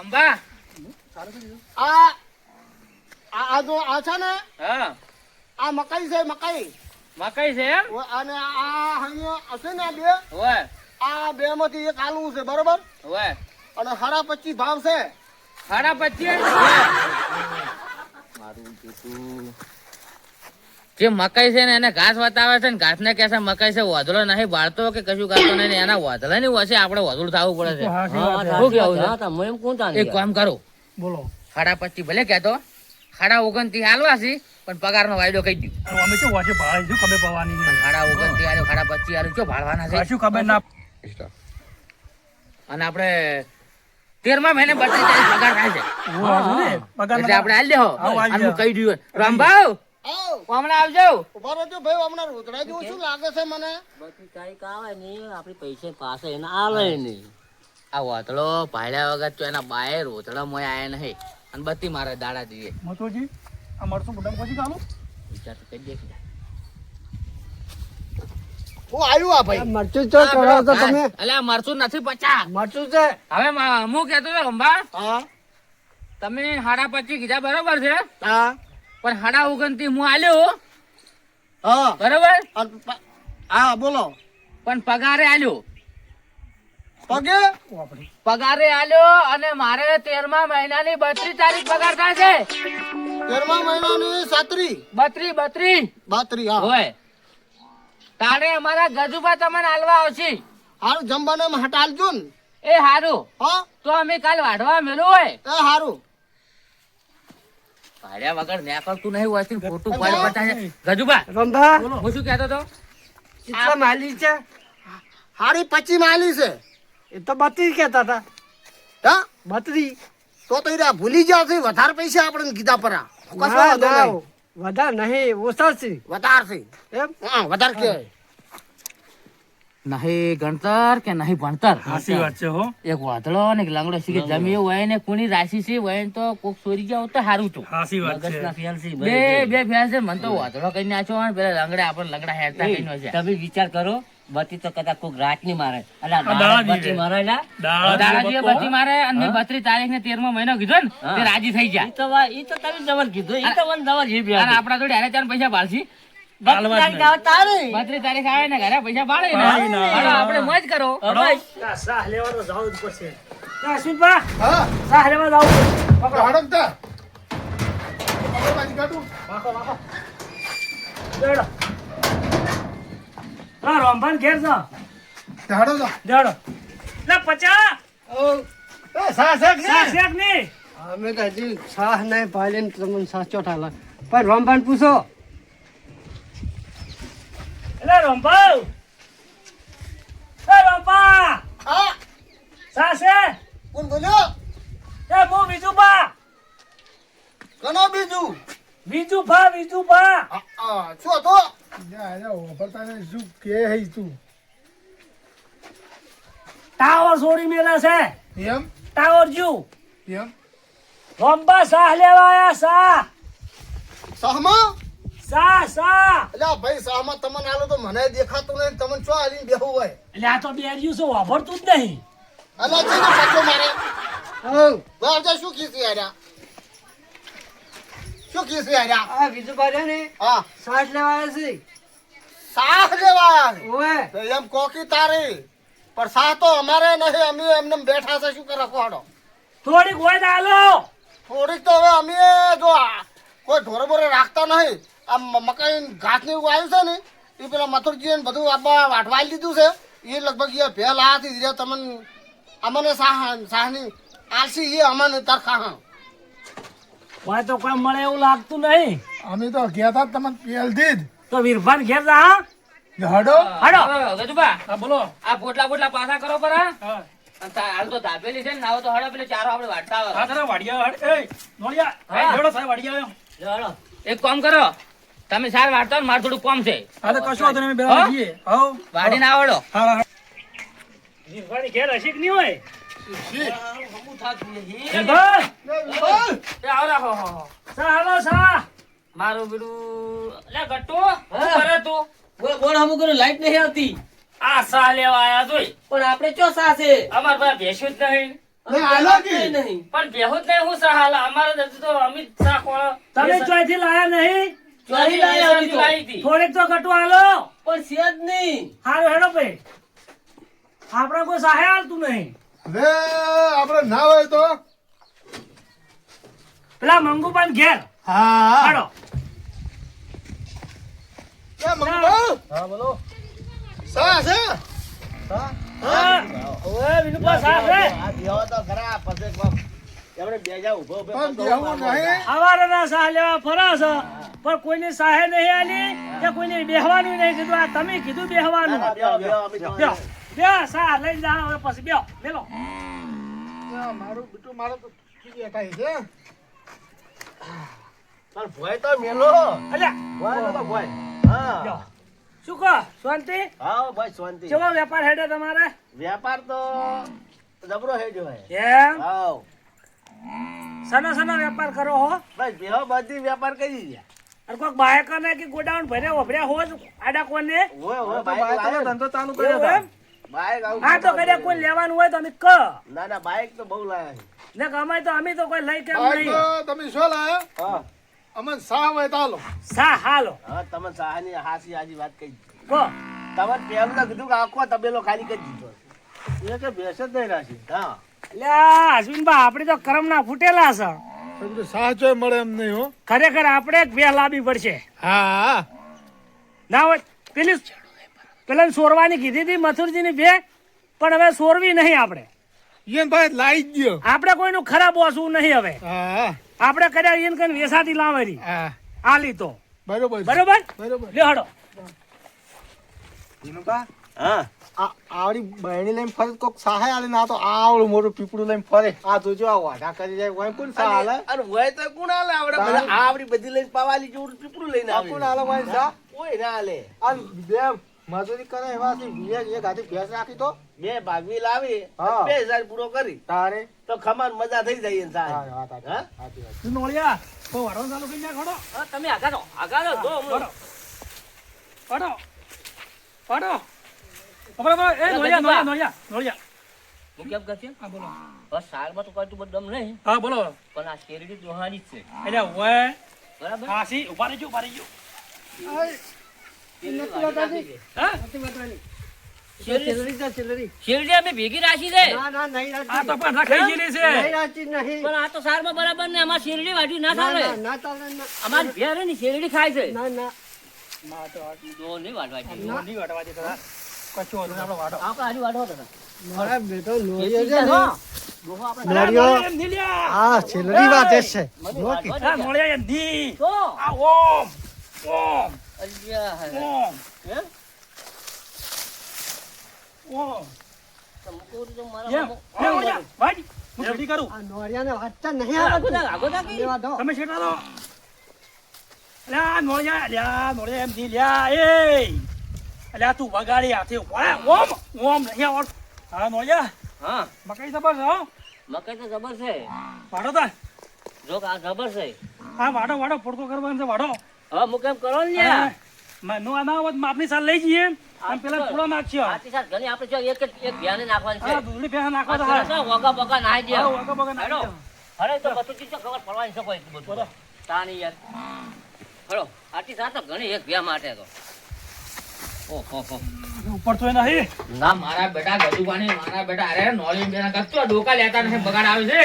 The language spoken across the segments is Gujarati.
અંબા આ આ જો આ છે ને હા આ મકાઈ છે મકાઈ મકાઈ છે એમ અને આ અહીંયા હશે ને બે ઓય આ બે માંથી એક આલુ છે બરોબર ઓય અને 25 ભાવ છે 25 જે મકાઈ છે ને એને ઘાસ વતાવે છે ને ઘાસ ને કે છે મકાઈ છે વધડો નહીં બાળતો કે કશું કરતો નહીં એના વધડા ની વચ્ચે આપણે વધડું થવું પડે છે શું કેવું છે એક કામ કરો બોલો 25 ભલે કહેતો 29 હાલવા છે પણ પગાર નો વાયદો કહી દઉં અમે શું વાંચે ભાડે શું ખબર પડવાની નહીં 29 આલ્યો 25 આલ્યો શું ભાળવાના છે શું ખબર ના અને આપણે 13મા મહિને 32 પગાર થાય છે એટલે આપણે હાલ દેહો આનું કહી દઉં રામભાઈ હમણાં આવજો ઉભા રહેજો ભાઈ હમણાં રોતડા જેવું શું લાગે છે મને 32 તારીખ આવે ને આપણી પૈસે પાસે એને આલે નહીં આ વાતળો ભાડ્યા વગર તો એના બાએ રોતડા મોય આયા નહીં અને બત્તી મારે દાડા જોઈએ મતોજી આ મરસું બટન પછી કાલું વિચાર તો કરી દે હું આવ્યું આ ભાઈ મરચું તો કરો તો તમે અલ્યા મરચું નથી 50 મરચું છે હવે હું કહેતો હતો અંબા હા તમે 25 કીધા બરોબર છે હા પણ 29 હું આલ્યો હા બરોબર હા બોલો પણ પગારે આલ્યો પગે પગારે આલ્યો અને મારે 13મા મહિનાની 32 તારીખ પગાર થાય છે 13મા મહિનાની 32 32 હા હોય તારે અમારા ગજુબા તમને હાલવા આવશે હારું જમવાને હટાલજો ને એ હારું હા તો અમે કાલ વાઢવા મેલું હોય એ હારું ભાડ્યા વગર નેકળતું નહીં હોય ખોટું પાડ પટાશે ગજુબા રંભા હું શું કહેતો તો કેટલા માલી છે 25 માલી છે એ તો 32 કહેતા હતા હા 32 તો એ ભૂલી ગયા છે વધારે પૈસા આપણે કીધા પરા કશો વાંધો નહીં. વધારે નહીં ઓછા છે વધારે છે એમ હા વધારે કહેવાય નહીં ગણતર કે નહીં ભણતર સાચી વાત છે હો એક વાદળો ને એક લાંગડો શીખે જમ્યો હોય ને કોની રાશિ છે હોય ને તો કોક ચોરી ગયા હોત તો સારું હતું સાચી વાત છે મગજના ફેલ છે બે ફેલ છે મને તો વાદળો કઈ નાખ્યો હોય ને પેલા લાંગડા આપણે લાંગડા હેરતા કઈ નો છે તમે વિચાર કરો બત્તી તો કદાચ કોક રાત ની મારે દાડા અલા જીવે. બત્તી મારે લા દાદાજીએ બત્તી મારે અને 32 તારીખ ને 13મો મહિનો કીધો ને તે રાજી થઈ જાય ઈ તો તમે જબર કીધું ઈ તો મને જબર જીભ અને આપડા જોડે હારે ચાર પૈસા ભાળશી 32 તારીખ આવે તારે 32 તારીખ આવે ને ઘરે પૈસા ભાળે ને હાલો, આપણે મોજ કરો સાહ લેવાનો જાવ જ પડશે અશ્વિનભા હા સાહ લેવા જાવ આપણે હડકતા આપણે બાજી કાઢું દેડો હા રોમભાન ઘેર જા હાડો જા દેડો લે 50 એ સા શેક સાહ શેક ની અમે તો હજી સાહ નહીં પાડીને તમને સાચો ઠાલા પણ રામભાન પૂછો એટલે રોમભાઉ એ રોમભા હા સાહ છે કોણ બોલ્યો એ મો બીજું બા કનો બીજું બીજું ભા શું હતો ટાવર છોડી મેલા છે એમ ટાવર જુ એમ રોમભા સાહ લેવા આયા સાહ સહમાં સાહ એટલે ભાઈ સહમાં તમને આલો તો મને દેખાતું નહીં તમને શું આલીને બેહું હોય એટલે આ તો બે દિવસો વાપરતું જ નહીં અલા છે ને પાછો મારે હઉ બારજા શું કીધી આર્યા શું કીધી આર્યા આ બીજું બાજુ ને હા સાઠ લેવા આવ્યા છે સાહ લેવા ઓએ તો એમ કોકી તારી પણ સાહ તો અમારે નહીં અમે એમને બેઠા છે શું કરે કોડો થોડીક હોય તો હાલો થોડીક તો હવે અમે જો કોઈ ઢોર બોરે રાખતા નહીં આ મકાઈ ઘાસ ને એવું આવ્યું છે ને એ પેલા મથુરજી ને બધું આબા વાટવાઈ લીધું છે એ લગભગ એ ભેલ હાથી દીધા તમને અમને સાહની આલસી એ અમને તરખા હા હોય તો કોઈ મળે એવું લાગતું નહીં અમે તો ગયા તા તમને પહેલથી તો વીરભાન ઘેર જા હા જ હડો હાડો ગજુબા હા બોલો આ પોટલા પાછા કરો પરા હા હાલ તો ધાપેલી છે ને નાવો તો હડો પેલે ચારો આપણે વાટતા આવે હા તારા વાડિયા હડ એ નોળિયા હા. જોડો સાહેબ વાડિયા ચાલો એક કામ કરો તમે સાર વાટતા મારે થોડું કોમ છે હા તો કશું વાંધો નહીં અમે બેરા હા? જઈએ હાઉ વાડીને આવડો હા વીરભાની ઘેર હશે કે નહીં હોય વીરભાઈ એ આવડો હો હો હો. સા હાલો સા મારું બીડું લે ગટ્ટુ શું કરે તું બોલ હમું કર્યું લાઈટ નહીં આવતી આ સા લેવા આયા જોઈ પણ આપણે ચો સા છે અમાર પાસે ભેંસ્યું જ નહીં નહીં આલો કે પણ બેહું જ નહીં હું સહ હાલ અમારે તો અમિત શાહ કોણ તમે ચોયથી લાયા નહીં ચોરી લાવી હતી થોડીક તો કટુ હાલો પણ છે જ નહીં. હારું હેડો ભાઈ આપણે કોઈ સહાય હાલતું નહીં હવે આપણે ના હોય તો પેલા મંગુપાન ઘેર હા હાડો ક્યાં મંગુ હા બોલો સા છે હા ઓય વિનુપા સાહેબ રે આ બેહો તો ખરા પછી કોક આપણે બે જા ઊભો પણ બેહવું નહીં સવારના સાહ લેવા ફરા છે પણ કોઈની સાહે નહીં આલી કે કોઈને બેહવાનું નહીં કીધું આ તમે કીધું બેહવાનું બેહો બે સાહ લઈને જાઓ હવે પછી બેહો બેલો મારું બીટું મારો તો બેઠા છે પણ ભોય તો મેલો અલ્યા ભોય તો ભોય હા બેહો. શું કહો શાંતિ હા ભાઈ શાંતિ કેવો વેપાર હેડે તમારે વેપાર તો જબરો હે જો હે એમ હા સના સના વેપાર કરો હો ભાઈ બેહો બધી વેપાર કરી ગયા અને કોઈક બાયકોને કે ગોડાઉન ભરે ઓભર્યા હો જ આડા કોને ઓય ઓય બાઈક લાવ્યો ધંધો ચાલુ એવું એમ? બાઈક આવું હા તો કદાચ કોઈ લેવાનું હોય તો અમે કહો ના ના બાઈક તો બહુ લાયા છે ને અમાય તો અમે તો કોઈ લઈ કેમ ભાઈ નહીં તો તમે શું લાયા હા અમને સા હોય તાલો સા હાલો હા તમે સાહાની હાસી આજી વાત કહી કહો તમે પેલું તો કીધું કે આખો તબેલો ખાલી કરી દીધો એ કે બેસ જ નહીં રાખી હા લ્યા અશ્વિનભાઈ આપણે તો કરમના ફૂટેલા છે બધું સા ચોય મળે એમ નહીં હો ખરેખર આપણે જ બે લાવવી પડશે હા ના હોય પેલા સોરવાની કીધી હતી મથુરજીની બે પણ હવે સોરવી નહીં આપણે ઈયન ભાઈ લાઈ જ ગયો આપણે કોઈનું ખરાબ ઓસવું નહીં હવે હા આપણે કદાચ એને કઈ વેસાતી લાવેલી હા આલી તો બરોબર બરોબર બરોબર લ્યો હડો હા આવડી બહેણી લઈને ફરે કોક સહાય આલે ના તો આવડું મોટું પીપળું લઈને ફરે આ જોજો આ વાઢા કરી જાય કોઈ કોણ સહાય હાલે અને હોય તો કોણ હાલે આપણે બધા આ આપણી બધી લઈને પાવાલી જેવું પીપળું લઈને આ કોણ હાલે કોઈ સા કોઈ ના હાલે અને બે મજૂરી કરે એવા છે એક હાથે ભેંસ રાખી તો બે ભાગવી લાવી હા. 2000 પૂરો કરી તારે તો ખમાન મજા થઈ જાય એને હા સાહેબ વાત હા? સાચી વાત તું નોળિયા તો વાળો ચાલુ કરી નાખ હડો હા, તમે આગળ જો હમણાં. હડો હડો બરાબર એ નોળિયા નોળિયા નોળિયા હું કેમ કહે છે? હા બોલો બસ સાલમાં તો કઈ બધું દમ નહીં હા બોલો પણ આ શેરડી દોહાની જ છે એટલે ઓય બરાબર હાસી ઉભા રહેજો ઉભા રહેજો શેરડી વાળી રાખી છે. હા શેરડી અમે ભેગી રાખી છે ના ના નહીં આ રાખી તો પણ રખાઈ ગયેલી છે નહીં રાખી નહીં પણ આ તો સારમાં બરાબર ને અમાર શેરડી વાટી ના ના ચાલે ના ના ચાલે ના અમારી ભેર ની શેરડી ખાય છે ના ના દો નહીં વાટવાતી. નહીં વાટવા દે દાદા કશું વાંધો નહીં, આપણે વાટો આપણે આજુ વાટવા દાદા. મારા બેટો નોળિયો એથી છે જ ને હો. ડોહો આપણે નોળિયો એમ નહીં લ્યા. આ છેલ્લી વાત જ છે મમ્મી નોકી. વાટવા આ દે. નોળિયા એમ નહીં. તો આ ઓમ ઓમ અલ્યા. ઓમ હે? ઓમ તો મૂકવું તો મારા એમ બાપુ- લે નોળિયા ભાઈ હું રેડી કરું આ નોળિયાને વાંચતા નહીં આગો આવડતું. જા, આગો જા કે? લેવા દો. તમે છેટા દો લ્યા નોળિયા એમ નહીં લ્યા એ અલ્યા તું વગાડી હાથે ઓમ ઓમ નહીં આવડ હા નોળિયા હા મકાઈ જબર છે હો મકાઈ તો જબર છે વાડો તા જો કે આ જબર છે હા વાડો પડતો કરવાનો છે વાડો હવે હું કેમ કરો ને લ્યા? નો ના હોત માપની સાલ લઈ જઈએ અને પેલા થોડો નાખશો આથી સાથ ઘણી આપણે જો એક જ એક ધ્યાને નાખવાની છે હા દૂધની ભેંસ નાખવા આ તો તરત હા જ વગા બગા નાહી દે. હા, વગા બગા નાહી હેડો. દે. અરે તો બધું ચીજ ખબર પડવાની છે કોઈ બધું. બોલો. તાની યાર. હેડો. આથી સાથ તો ઘણી એક ભ્યા માટે તો. ઓહો હો. ઉપર તો નહીં ના મારા બેટા ગજુબાની મારા બેટા અરે નોળી બેના કચ્ચો ડોકા લેતા નથી બગાડ આવે છે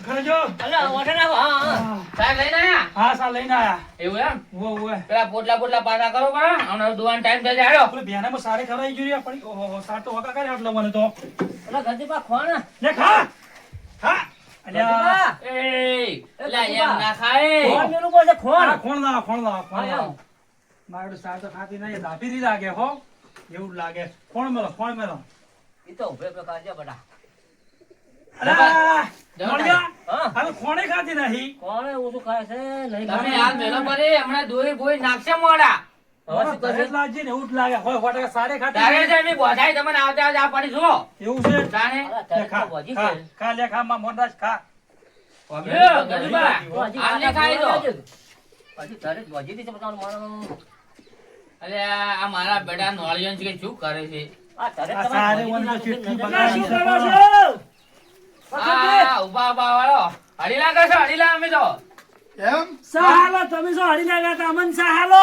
ઘરે જો અલે ઓઠે નાખો. હા હા. સાહેબ લઈને આયા હા સા લઈને આયા એવું એમ ઓ પેલા પોટલા પાછા કરો કરો હમણાં દુવાનો ટાઈમ થઈ જાય હેડો પેલી ભેનામાં સાડી ખરાઈ ગઈ પડી ઓહો સાડ તો વગા કરે આટલો મને તો અલે ગંદીપા ખોણ. લે ખા હા અલ્યા ગંદીપા. એ લા એમ ના ખાય ખોણ મેલું બોલ છે ખોણ. આ ખોણ લાવ ખોણ લાવ ખોણ હા, લાવ એમ. મારું સાડ તો ખાતી નહીં દાબીરી લાગે હો એવું લાગે ખોણ મેલો ઈ તો ઉભે ઉભે કાઢજે બેટા. અલા જવા નોળિયા હા. હવે ખોણે ખાતી નહીં કોણે ઓછું ખાય છે નહીં તમે ખાય. હાલ મેલો પડી હમણાં દોરી બોઈ નાખશે મોડા હવે શું કરશે? ઘરે લાગજે ને એવું જ લાગે હોય હોટે સાડે ખાતી તારે નહીં. છે એમની બોધાઈ તમને આવતા આવતા આ પડી જુઓ એવું છે જાણે અલા, લે તારે ખા તો વધી ખા છે. ખા લે ખા માં મોનરાજ ખા ગજુબા હજી આમને ખાઈ દો હજી તારે જ વધી છે બતાવો મારો. અલે આ મારા બેટા નોળિયન છે કે શું કરે છે આ તારે આ તમારે સારે વધી વન તો નાખી ચીટકી છે. બગાડી શું છે. કરો છો? આ હળી લાગે છે હળી લા અમે તો એમ સહાલો તમે શું હળી લાગ્યા તા અમન સહાલો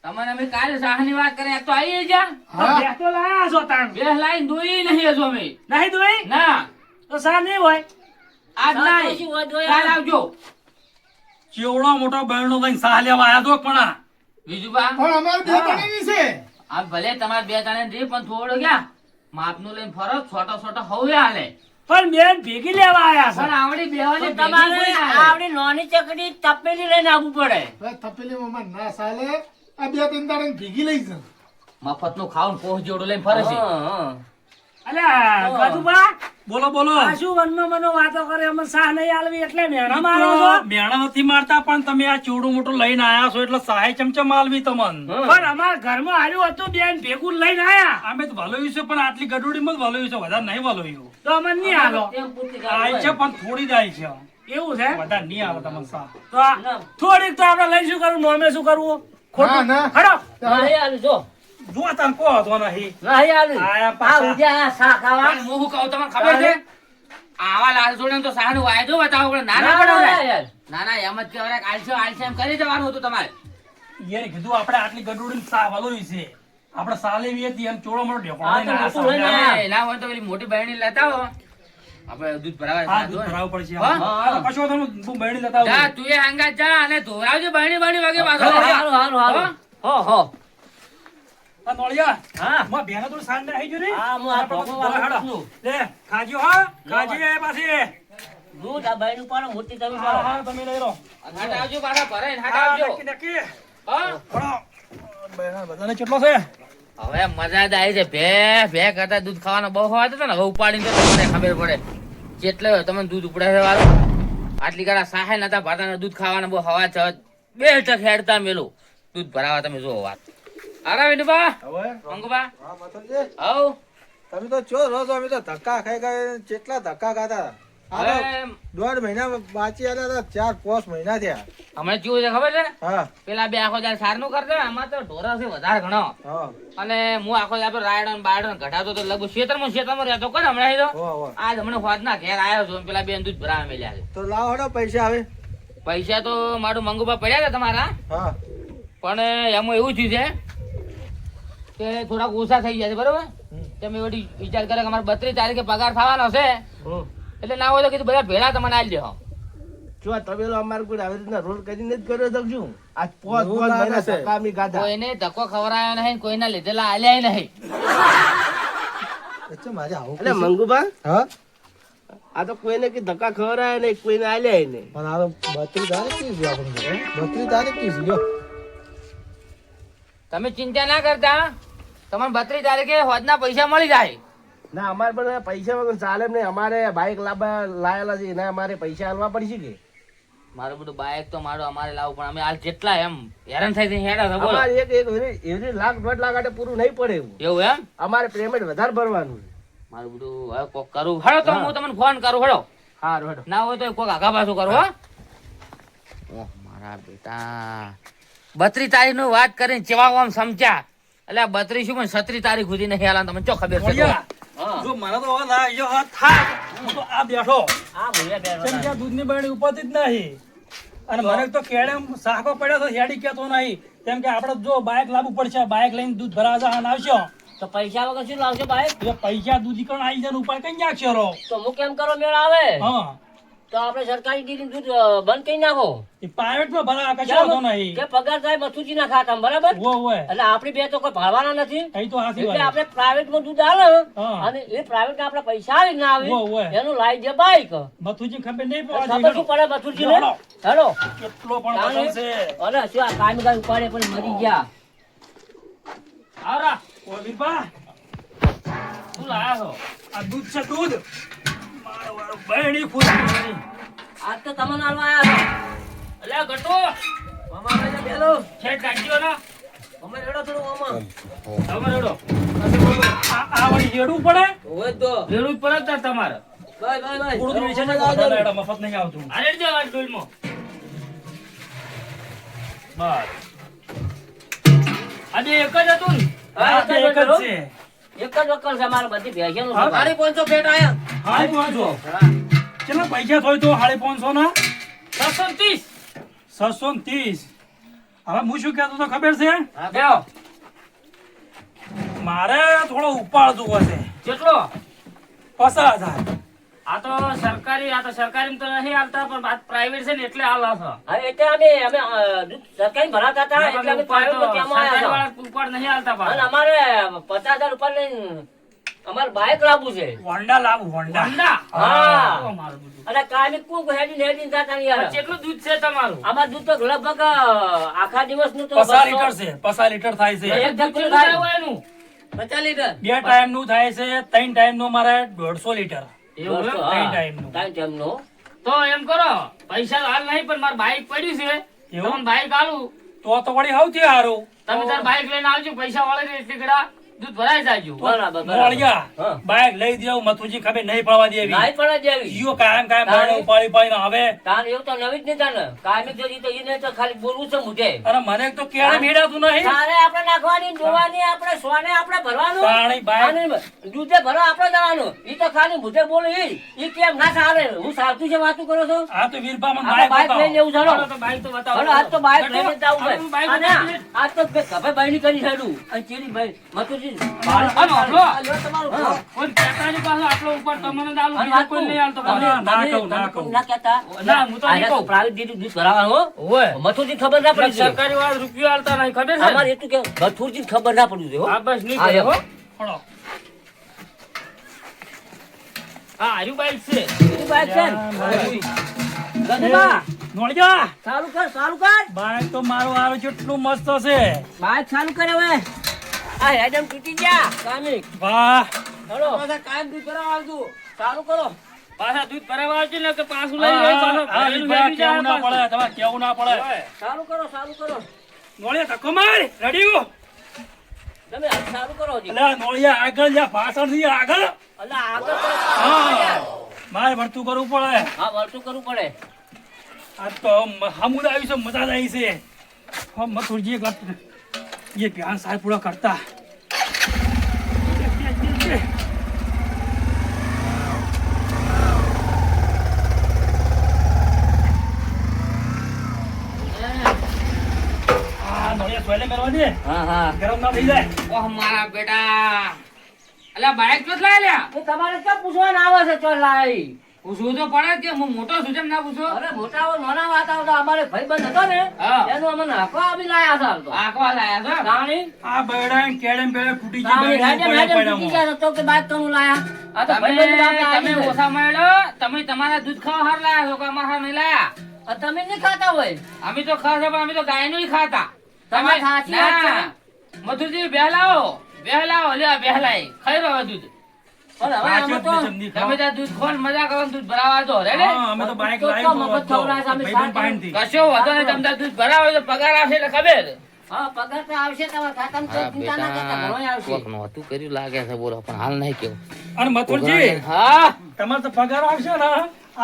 તમને અમે કાલે સાહની વાત કરે તો આવી જા હા. બે તો લાયા છો તાણ બે લાઈન દોઈ નહીં હજુ અમે નહીં દોઈ ના તો સા નહીં હોય આજ નહીં કાલ આવજો ચેવડો મોટો બહેરનો લઈને સાહ લેવા આયા તો પણ આ. બીજું બા પણ અમારે બે જણાની છે આ ભલે તમારે બે જણા રે પણ થોડો ક્યાં માપનું લઈને ફરો છોટો છોટો હવે હાલે પણ બેન ભેગી લેવા આયા પણ છે આવડી બેવાની તમારે આવડી નાની ચકડી તપેલી લઈને આવવું પડે હવે તપેલીમાં અમારે ના ચાલે આ બે ત્રણ દાડા ભેગી લઈ જાવ મફત નું ખાવું પોહ જોડો લઈને ફરે છે અલ્યા કાજુબા બોલો બોલો આ શું વનમાં મનો વાતો કરે અમે સાહ નહીં આલવી એટલે મેણા મારો છો મેણા નથી મારતા પણ તમે આ ચૂડું મોટું લઈને આયા છો એટલે સહાય ચમચમ આલવી તમન પણ અમારા ઘરમાં આવ્યું હતું બેન ભેગું લઈને આયા અમે તો વલોયું છે પણ આટલી ગડોડીમાં જ વલોયું છે વધારે નહીં વલોયું તો અમને નહીં આલો આય છે પણ થોડી જ આય છે એવું છે વધારે નહીં આવે તમને સા તો આ થોડીક તો આપણે લઈ શું કરવું નોમે શું કરવું ખોટું ના. હડો નહીં આલું જો જો તને કહો તો નહીં નહીં આલું આયા આ પાછા. ઉદ્યા શા ખાવા પણ હું શું કહું તમને ખબર છે આવા લાલ જોડે તો સારું વાયદો બતાવો પડે ના ના પડે યાર. ના ના એમ જ કહેવાય આલશે એમ કરી દેવાનું હતું તમારે યાર કીધું આપણે આટલી ગડોડી સા વલોયું છે આપણે સા લેવી હતી એમ ચોળો મોટો ઢેકો આ તો લઈને આયા મોટું લઈને સા. આયા. ના હોય તો પેલી મોટી બહેણી લેતા આવો આપણે દૂધ ભરાવા હા સાદું દૂધ હોય. ભરાવવું પડશે હા? હા કશો તમે બહેણી લેતા જા આવો તું એ હંગાત જા અને ધોરાવજો બહેણી બહેણી વાગે પાછો હારું હારું હારું હો હો આ નોળિયા હા માં બેના થોડું સાંજ ને આવી ગયું ને હા હું આ ભોગો વાળું છું. લે ખાજો હા ખાજી આયા પાછી દૂધ આ બાયનું પાડો મોટી તમે હા પાડો હા તમે લઈ લો હાટ આવજો પાછા ભરાઈને હાટ હા આવજો નક્કી નક્કી હા ભણો બધાને કેટલો છે હવે મજા જ આવી છે ભે કરતા દૂધ ખાવાનો બહુ ખવાતો હતો ને હવે ઉપાડીને તો તમને ખબર પડે કેટલે તમને દૂધ ઉપડે છે વાળું આટલી ગાડા સાહે નતા ભરતા દૂધ ખાવાનો બહુ હવા છે બે ટક હેડતા મેલું દૂધ ભરાવા તમે જોવો વાત આરા વિનુબા હવે મંગુબા હા મથુરજી, હવ તમે તો ચો રહો છો અમે તો ધક્કા ખાઈ ગયા કેટલા ધક્કા ખાતા આ તો હવે 1.5 મહિના બાકી હતા 4-5 મહિના થયા હમણાં કેવું છે ખબર છે હા પેલા બે આખો દાડ સારનું કરતા આમાં તો ઢોરા છે વધારે ઘણો હા અને હું આખો દાડ રાયડો ને બાયડો ને ઘટાતો તો લગભગ ક્ષેત્રમાં રહેતો કર હમણાં તો હો હો આજ હમણાં હોદના ઘેર આવ્યો છું પેલા બેન દૂધ ભરાવા મેલ્યા છે તો લાવો હડો પૈસા આવે પૈસા તો મારું મંગુબા પડ્યા છે તમારા હા પણ એમાં એવું થયું છે કે થોડાક ઓછા થઈ ગયા છે બરોબર તમે એવી વિચાર કરે કે અમારે 32 તારીખે પગાર થવાનો છે એટલે ના હોય તો કીધું બધા ભેળા તમને આલી દેહો જો તબેલો અમારે કોઈ આવી રીતના રોલ કરીને જ કર્યો તો શું આજ પોત રોલ પોત લાગે મહિના છે. સકામની ગાધા કોઈને ધક્કો ખવડાયો નહીં કોઈના લીધેલા આલ્યા નહીં અચ્છા મારે આવું એટલે મંગુબા હા આ તો કોઈને કે ધક્કા ખવડાય નહીં કોઈને આલ્યા નહીં પણ આ તો 32 તારીખ કી છે આપણે 32 તારીખ કી છે લ્યો તમે ચિંતા ના કરતા તમને 32 તારીખે હોદના પૈસા મળી જાય ના અમારે પણ પૈસા વગર ચાલે એમ નહીં અમારે બાઇક લાયેલા છે એના અમારે પૈસા આલવા પડશે કે મારું બધું બાઇક તો મારું અમારે લાવવું પણ અમે હાલ જેટલા એમ હેરાન થઈ થઈ હેડા છો બોલો અમારે એક એવી લાખ 1.5 લાખ આટે પૂરું નહીં પડે એવું એવું એમ અમારે પેમેન્ટ વધારે ભરવાનું છે. મારું બધું હવે કોક કરું હળો તો હું તમને ફોન કરું હળો હારું હેડો. ના હોય તો કોક આગા પાછું કરું હો ઓહ મારા બેટા 32 તારીખ નું વાત કરીને ચેવા આમ સમજ્યા એટલે 32 શું પણ 36 તારીખ સુધી નહીં હાલા તમને ચો ખબર છે તો? નોળિયા, જો મને તો હવે લાગ્યો હાથ થાક. હું તો આ બેઠો આ ભૂયા કેમ બેઠા. કે આ દૂધની બરણી ઉપાતી જ નહીં અને મને તો કેળે સાકો પડ્યો તો હેડી કેતો નહીં કેમ કે આપણે જો બાઇક લાવવું પડશે બાઇક લઈને દૂધ ભરાવા જવાનું આવશો તો પૈસા વગર શું લાવશો ભાઈ એટલે પૈસા દૂધી કણ આવી જાય ઉપાય કઈ નાખશો રો તો હું કેમ કરો મેળ આવે હા તો આપણે સરકારી ડેરી દૂધ બંધ કરી નાખો એ પ્રાઇવેટ માં ભરા કશો કેમ? વાંધો નહીં કે પગાર થાય મથુજી ના ખાતા બરાબર વો હોય એટલે આપણી બે તો કોઈ ભાડવાના નથી એ તો હાથી એટલે વાત આપણે પ્રાઇવેટ માં દૂધ આલે હા. અને એ પ્રાઇવેટ આપણે પૈસા આવી ના હોય, હોય. આવે એનું લાઈ દે બાઈક મથુજી ખબર નહીં ખબર શું પડે પડે મથુજી ને હેડો. હેલો કેટલો પણ પસંદ છે અરે શું આ કામ ગાય ઉપાડે પણ મરી ગયા આવરા ઓ વીરબા શું લાયા છો આ દૂધ છે દૂધ મારો વાળો બહેણી ખુશ કરી. આજ તો તમને આલવા આયા એટલે ગટો મામા ભાઈ બેલો છેડ કાઢજો ને અમે રેડો થોડું મામા તમે રેડો આ વળી જેડું પડે હોય તો રેડું જ પડે તાર તમારે બાય બાય બાય થોડું તો નીચે ના લેડો, મફત નહીં આવતું આલે જ વાત ડોલમાં બસ આજે એક જ હતું ને હા, આ એક જ છે એક જ વકલ છે અમારે બધી ભેંસોનું હા, છે. 550 ફેટ આયા હા પહોંચો કેટલા પૈસા થોય તો 550 ના 630. 630. હવે હું શું કહેતો તો ખબર છે હા, બેહો. મારે થોડો ઉપાડ જોવો છે કેટલો? 50,000. આ તો સરકારી તો નહીં હાલતા, પણ આ private છે ને એટલે હાલે છે. હા, એટલે અમે દૂધ સરકારી ભરાતા હતા એટલે અમે ઉપાડ તો private માં ત્યાં સરકારી આવ્યા વાળા ઉપાડ નહીં હાલતા હતા. અને પાછા. અમારે 50,000 રૂપિયા લઈને અમારે બાઇક લાવવું છે. હોન્ડા લાવું હોન્ડા. ઠંડા? હા. ઓ, મારું બધું. અને કાયમી કોક હેડીને જતા નહીં યાર. પણ કેટલું દૂધ છે તમારું? અમારું દૂધ તો લગભગ આખા દિવસનું તો 50 લીટર છે 50 લીટર થાય છે એક દૂધ કેટલું થાય. થાય એનું? 50 લીટર. 2 ટાઈમ નું થાય છે 3 ટાઈમ નું મારે 150 લીટર. એવું એમ? હા. ત્રણ ટાઈમનું. ત્રણ ટાઈમનું. તો એમ કરો, પૈસા હાલ નહીં, પણ મારું બાઈક પડ્યું છે. એવું? તમને બાઈક આલું, તો વળી સૌથી સારું. તમે તાર બાઈક લઈને આવજો, પૈસા વાળે એટલી ગળા દૂધ ભરાઈ જાજો. બરાબર, બરાબર. મોળિયા, હા. બાઇક લઈ દેવું મથુરજી ખબર નહીં પડવા દેવી. નાઈ પડે જેવી. ઈયો કાયમ ભાડે ઉપાડી પાડીને આવે. તાર એવું તો નવી જ નહીં તાને. કાયમી જો ઈ તો ઈને તો ખાલી બોલવું છે મુઢે. અને મને તો કેળે ભેડાતું નહીં. તારે આપણે નાખવાની, ડોવાની, આપણે સોને આપણે ભરવાનું. તાણી બાઈક. અને દૂધે ભરવા આપણે જવાનું. ઈ તો ખાલી મુઢે બોલે ઈ કેમ ના ચાલે? હું સાચું છે વાતું કરો છો? આ તો વીરબામાં આપણે બાઈક બતાવો. લઈને જવું ચાલો. ચાલો તો બાઈક તો બતાવો. ચાલો, આજ તો બાઈક લઈને જ જવું આપણે બાઈક ભાઈ. અને લઈને આજ તો કભે બાઈની કરી છેડું. અને ચેરી ભાઈ, મથુરજી. અને આપણો આ લ્યો તમારું. કોઈ કહેતાની પાસે આટલો ઉપર તમને જ આલું, અને બીજો કોઈ નહીં આલતો પાછો. ના, ના તમે- કહું, ના તમે કહું. ના કહેતા. ના, હું તો નહીં આને કહું. private દીધું દૂધ ભરાવાનું હો. ઓય. મથુરજી ખબર ના પડી છે. સરકારી વાળા રૂપિયો આલતા નહીં, ખબર છે? અમારે એટલું કે મથુરજી ખબર ના પડ્યું છે હો. હા, બસ નહીં હા, કરે, હો. ફળો. હા, હાર્યું બાઈક છે. બીજું બાઈક છે ને? ગજબા, નોળિયા, ચાલુ કર, ચાલુ કર. બાઈક તો મારું આવે કેટલું મસ્ત છે. બાઈક ચાલુ કર હવે. આ હેડમ તૂટી ગયા કામિક. વાહ. ચલો કાયમ દૂધ ભરાવા આવજો. ચાલુ કરો. પાછા દૂધ ભરાવા આવજો ને કે પાછું લઈ હા, જાય, પાછો હા, ભરેલું વીરબા, લઈ જાય કેવું ના પાછું. પડે, તમારે કેવું ના પડે. ઓય. ચાલુ કરો, ચાલુ કરો. નોળિયા, ધક્કો માર. રેડી? તમે હાલ ચાલુ કરો હજી. અલ્યા, નોળિયા, આગળ જા, પાછળથી આગળ. અલા આગળ કરો. હા. મારે વર્તું કરવું પડે. હા, વળતું કરવું પડે. આ તો હમુદ આવી છે, મજા જ આવી છે. હમ મથુરજી એક વાત, ये प्यान साल पूरा करता સોયલે મેળવા દે, હા હા. ગરમ ના થઈ જાય. ઓહ મારા બેટા, અલ્યા બાઈક તો લાય લ્યા. એ તમારે ક્યાં પૂછવાનું આવે છે ચો લાઈ? પૂછવું તો પડે કે હું મોટો છું કેમ ના પૂછો? અરે મોટા હો, નાના વાત આવતા અમારે ભાઈબંધ હતો ને હા. એનું અમને નાખવા આવી લાયા હતા હાલ તો. આંકવા લાયા છો? તાણી આ બૈડા કેડે બેડે ફૂટી તાણી ગઈ હેડે હેડે તૂટી ગયા તો કે બાઈક કનું લાયા. આ તો તમે ભાઈબંધ બાપે તમે આવી છે. ઓછા મળ્યો, તમે તમારા દૂધ ખાવા હાર લાયા છો કે અમારા હાર નહીં લાયા? આ તમે નહીં ખાતા હોય. અમે તો ખાશે પણ અમે તો ગાયનું ય ખાતા. તમારે સાચી વાત છે. મધુરજી બેહલાઓ લ્યા બેહલાય ખાઈ રહ્યો દૂધ. પણ હવે અમે તો તમે ત્યાં દૂધ ખોલ મજા કરો ને દૂધ ભરાવા દો રેડી? હા, અમે તો બાઈક તો લાવી મફત ખવડાવે છે, અમે ભાઈબંધ સાચી. પાસેથી. કશો વાંધો નહીં, તમે ત્યાં દૂધ ભરાવો તો પગાર આવશે એટલે ખબર. હા પગાર તો આવશે તમારા ખાતામાં, તો ચિંતા ના કરતા, ઘણોય આવશે. નહોતું કર્યું લાગે છે, બોલો પણ હાલ નહીં કેવું. અને મથુરજી હા તમારે તો પગાર આવશે ને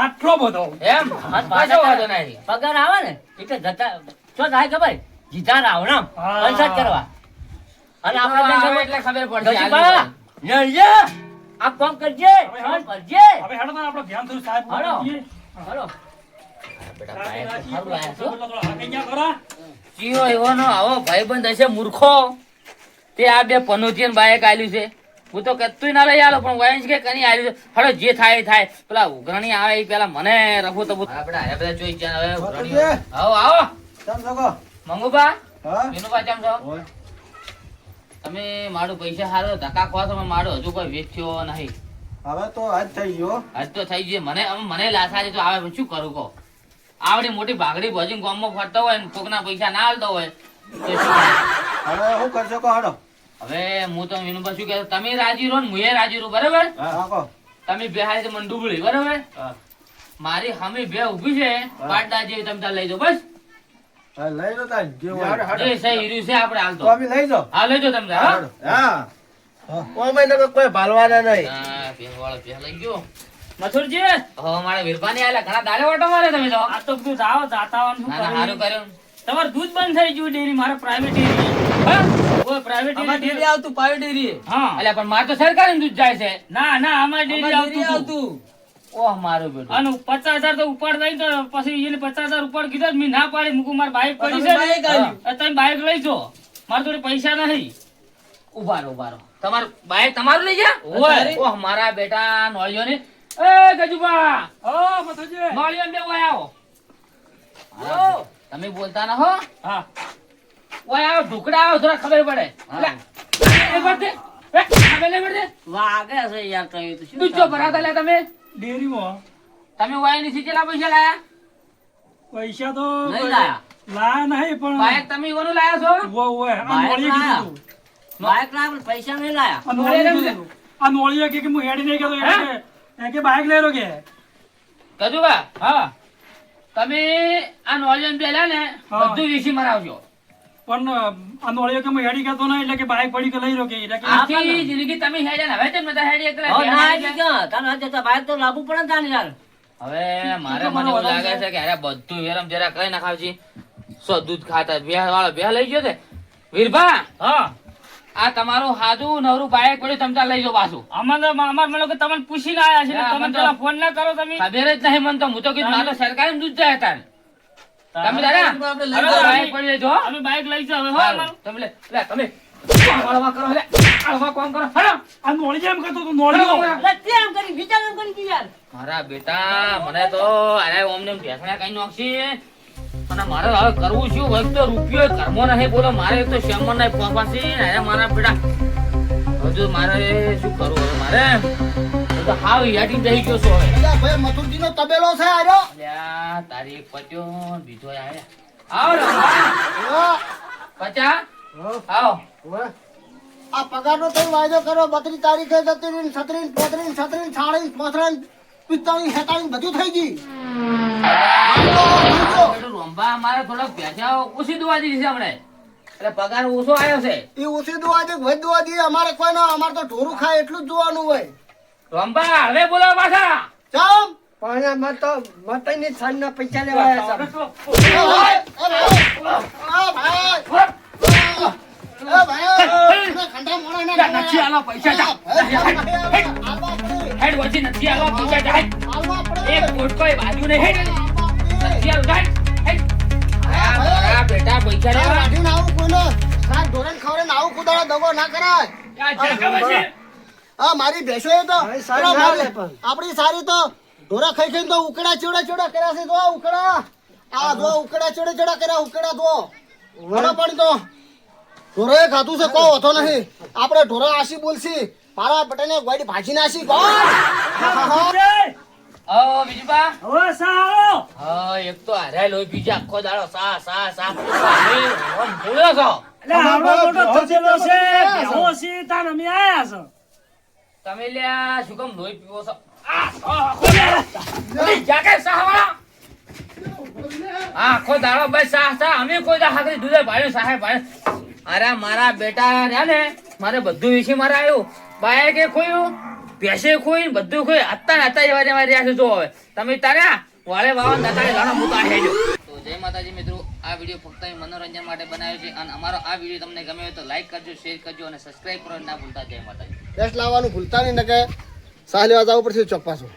આટલો બધો. એમ કશો વાંધો નહીં. પગાર આવે ને એટલે જતા શું થાય ખબર? જીતા રાવણ હા. કંસર્ટ કરવા. અને આપણે આવે બેસવા એટલે ખબર પડશે. ગજબા, નળિય, આ કામ કરજે, કામ કરજે. હવે હેડો ને આપણે ધ્યાન થયું સાહેબ હાલો. કરીએ. હાલો. બેટા બાઈક તો સારું લાયા છો. થોડો હાંકીયા ખરા. ચિયો એવાનો આવો ભાઈબંધ હશે મૂર્ખો, તે આ બે પનોતી ને બાઈક આલ્યું છે. હું તો કતું ના લઈ આલો પણ વયંશ કે કની આલ્યું છે. હળો જે થાય એ થાય. પેલા ઉઘરણી આવે એ પેલા મને રફુ તબુ આપણે આ બધા જોઈ છે હવે ઉઘરણીઓ. આવો આવો કેમ છો કો? મંગુબા, હા વિનુબા કેમ છો? ઓય. તમે મારું પૈસા હારો ધક્કા ખો છો, મારું હજુ કોઈ વેચ્યો નહીં. હવે તો આજ થઈ ગયો. આજ તો થઈ ગયું. મને લાસારી તો આવે પણ શું કરું કહો? આવડી મોટી ભાગડી ભજીને ગામમાં ફરતો હોય ને કોકના પૈસા ના હાલતો હોય તો શું કરું? હવે શું કરશો કો હાડો? હવે હું તો વિનુબા શું કહેતો, તમે રાજી રહો ને મુએ રાજી રહું, બરાબર? હા કો. તમે બે હારી મને ડૂબળી, બરાબર? મારી હમી બે ઊભી છે પાડા જેવી, તમે તાર લઈ જાઓ બસ. હા, લઈ લો તાન જે હોય. જે સહી હીર્યું છે આપણે હાલ તો તો. અમે લઈ જાઓ. હા લઈ જાઓ તમે તાર, હા? હા ઓમે નકર કોઈ ભાલવાના નહીં. હા, પેનવાળો પે લઈ ગયો. મથુરજી, હવે મારા વીરભાની આયા ઘણા દાડે ઓટો મારે તમે તો. આ તો બધું જાઓ જાતા આવવાનું શું ના ના કરવું? સારું કર્યું. તમારું દૂધ બંધ થઈ ગયું ડેરી, મારે પ્રાઇવેટ ડેરી. હા? ઓય પ્રાઇવેટ અમાર ડેરી. ડેરી આવતું પાયો ડેરી. હા. અલ્યા પણ મારે તો સરકારી દૂધ જાય છે. ના ના અમારી ડેરી આવતું હતું. ઓહ મારું બેટું અને 50,000 તો ઉપાડ દઈ તો પછી એને 50,000 ઉપાડ કીધો મેં ના પાડી મૂકું માર બાઈક પડી છે ને. તમે બાઈક લઈ જો મારા જોડે પૈસા નહીં. ઉભા રહો તમારું બાઈક તમારું લઈ જા ઓય. ઓહ મારા બેટા નોળિયો ને એ ગજુબા હા મથુરજી. નોળિયો બે ઓય આવો તમે બોલતા ના હો હા ઓય આવો ઢુકડા આવો થોડા ખબર પડે લે, એ પડતે એ ખબર લે પડતે વાગે છે યાર કઈ તો શું તું ચો ભરાતા લે તમે ડેરીમાં તમે ઓય ની કેટલા પૈસા લાયા પૈસા તો નહીં લાયા. લાયા નહીં પણ બાઈક તમે ઈવાનું લાયા છો આ બાઈક નોળીએ લાયા. કીધું હતું. બાઈક ના આપણે પૈસા નહીં લાયા. આ નોળીએ કીધું હતું. આ નોળીએ કે હું હેડી નહીં ગયો એટલે કે બાઈક લઈ લો કે ગજુબા હા તમે આ નોળિયો બે લે ને હા. બધું વીસી મરાવજો પણ આ નોળીએ કે હું હેડી ગયો નહીં એટલે કે બાઈક પડી કે લઈ લો કે એટલે કે આખી જિંદગી તમે હેડ્યા ને હવે તેમ બધા હેડી એકલા હવે ના બેહા આવી ગયા. ગયા. તારે આજે તો બાઈક તો લાવવું પડે ને તાને યાર. હવે મારે મને એવું લાગે છે કે અરે બધું હેરમ જરા કઈ નાખાવજી સો દૂધ ખાતા બે વાળો બે લઈ ગયો છે વીરભા હા આ તમારું હાજુ નવરું બાઈક પડ્યું તમે ત્યાં લઈ જાઓ પાછું અમાર મને કે તમને પૂછીને આયા છે ને હા, તમે મને તો- પેલા ફોન ના કરો તમે. ખબર જ નહીં મને તો હું તો કીધું મારે તો સરકારી દૂધ જાય તારે તમે દાદા હવે બાઈક પડી લેજો હો. અમે બાઈક લઈ જાવ હવે હો હારું, અમારું. તમે લે તમે આળવા કરો લે આળવા કામ કરો હેડો આ નોળી એમ કરતો તો નોળીઓ એટલે કેમ કરી વિચાર એમ કરી તું યાર. મારા બેટા મને તો અરે ઓમને ભેસણા કઈ નાખશે અને મારે હવે કરવું શું એક તો રૂપિયો ઘરમાં નહીં બોલો મારે એક તો શ્યામણ નહીં પહોંચવાશે અરે મારા બેટા હજુ મારે શું કરવું હવે મારે હું તો હાવ યાટી બેસી ગયો છું હવે અલ્યા ભાઈ મથુરજીનો તબેલો છે આર્યો અલ્યા તારી એક પટ્યો બીજો આવો રમા. પચા આવો આ પગારનો તમે વાયદો કરો 32 તારીખે 33 36 35 36 36 35 45 47 બધું થઈ ગઈ બેટું રંભા અમારે થોડોક ભેંસા ઓછી દોવા દીધી છે હમણે એટલે પગાર ઓછો આવ્યો છે એ ઓછી દુવા દે વધ દુવા દે અમારે કોઈ ના અમારે તો ઢોરું ખાય એટલું જ જોવાનું હોય રંભા હવે બોલો પાછા ચમ પણ મત તો મતની સાંજના પૈસા લેવા આવ્યા છે. નથી આલો પૈસા જા હેડ વચ્ચે નથી આલો પૈસા જા એક મોટકો બાજુ ને હેડ નથી આલો જા હેડ આ મારા બેટા પૈસા લેવા મારી ભેંસો એ તો ભાઈ સારી ના લે પણ. આપણી સારી તો ઢોરા ખાઈ ખાઈને તો ઉકડા ચેવડા ચેવડા કર્યા છે જો ઉકડા આ જો ઉકડા ચેવડા ચેવડા કર્યા ઉકડા જો વડા પણ તો ઢોરોએ ખાધું છે કોઈ હોતો નહીં આપણે ઢોરો આશી બોલશી મારા બટાને ગોડી ભાજી નાશી કોણ આવો બીજુબા હવે સારો હા એક તો હારે લોહી બીજા આખો દાડો સા સા સા આમ બોલ્યો છો એટલે આવડો મોટો થયેલો છે બેહો છે તાન અમે આયા છો તમે લ્યા શું કામ લોહી પીવો છો જાકે સાહવાળા આખો દાડો ભાઈ સાહ સાહ અમે કોઈ દા હાથે દૂધે ભાડ્યું સાહે ભાડ્યું અરે મારા બેટા રહ્યા ને મારે બધું વિશે મારે આવ્યું બાયકે ખોયું ભેંસે ખોઈ બધું ખોઈ અત્યારે એવા રહ્યા છે જો હવે તમે તાર્યા વાળે વાવા દાતા લાણા મુકા હેજો તો જય માતાજી મિત્રો આ વિડીયો ફક્ત મનોરંજન માટે બનાવ્યો છે અને અમારો આ વિડીયો તમને ગમે હોય તો લાઈક કરજો શેર કરજો અને સબસ્ક્રાઇબ કરવાનું ના ભૂલતા. જય માતાજી. બેસ્ટ લાવવાનું ભૂલતા નહીં ને કે સાહ લેવા જવું પડશે ચોક પાછું